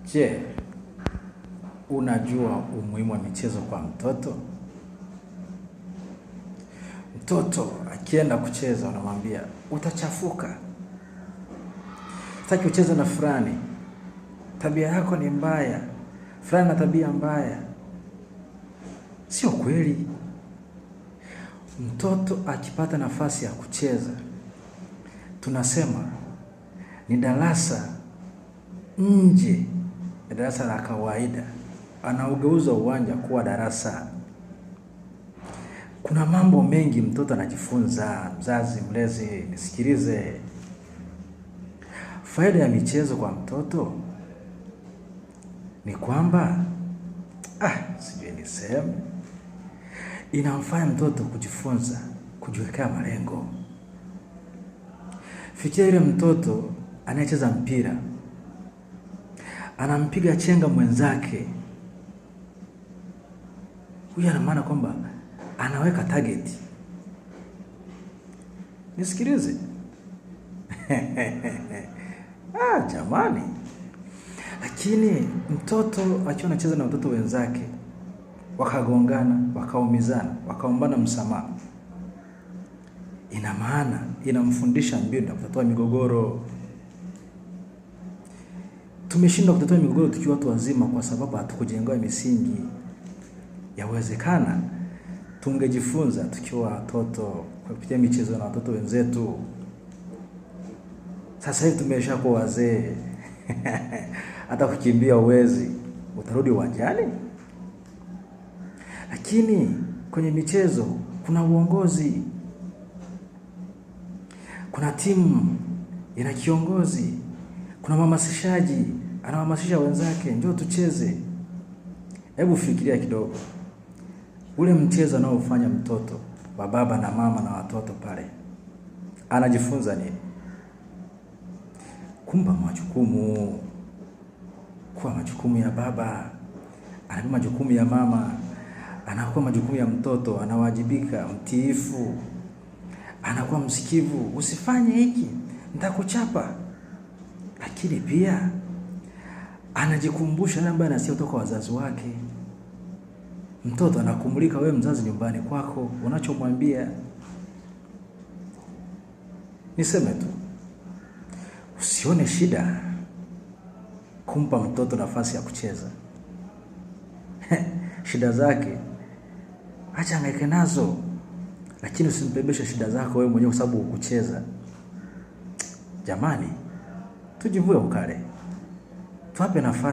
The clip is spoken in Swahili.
Je, unajua umuhimu wa michezo kwa mtoto? Mtoto akienda kucheza unamwambia utachafuka. Sitaki ucheze na fulani. Tabia yako ni mbaya. Fulani na tabia mbaya. Sio kweli. Mtoto akipata nafasi ya kucheza, tunasema ni darasa nje ya darasa la kawaida. Anaugeuza uwanja kuwa darasa. Kuna mambo mengi mtoto anajifunza. Mzazi, mlezi, nisikilize. Faida ya michezo kwa mtoto ni kwamba sijui niseme, inamfanya mtoto kujifunza, kujiwekea malengo. Fikiria yule mtoto anayecheza mpira, anampiga chenga mwenzake. Huyu ana maana kwamba anaweka target. Nisikilize. Jamani. Lakini mtoto akiwa anacheza na watoto wenzake, wakagongana, wakaumizana, wakaombana msamaha, ina maana inamfundisha mbinu ya kutatua migogoro. Tumeshindwa kutatua migogoro tukiwa watu wazima kwa sababu hatukujengewa misingi. Yawezekana tungejifunza tukiwa watoto kupitia michezo na watoto wenzetu. Sasa hivi tumeshakuwa wazee. Hata kukimbia uwezi, utarudi uwanjani. Lakini kwenye michezo kuna uongozi. Kuna timu ina kiongozi. Kuna mhamasishaji, anahamasisha wenzake, njoo tucheze. Hebu fikiria kidogo. Ule mchezo anaofanya mtoto wa baba na mama na watoto pale, anajifunza nini? Kumpa majukumu, kuwa majukumu ya baba, anapewa majukumu ya mama, anakuwa majukumu ya mtoto, anawajibika, mtiifu, anakuwa msikivu, usifanye hiki, nitakuchapa. Lakini pia anajikumbusha yale ambayo anasikia kutoka wazazi wake. Mtoto anakumulika wewe mzazi nyumbani kwako, unachomwambia. Niseme tu, usione shida kumpa mtoto nafasi ya kucheza. Shida zake acha hangaike nazo, lakini usimbebeshe shida zako wewe mwenyewe kwa sababu ukucheza. Jamani, tujivue ukale. Tuwape nafasi.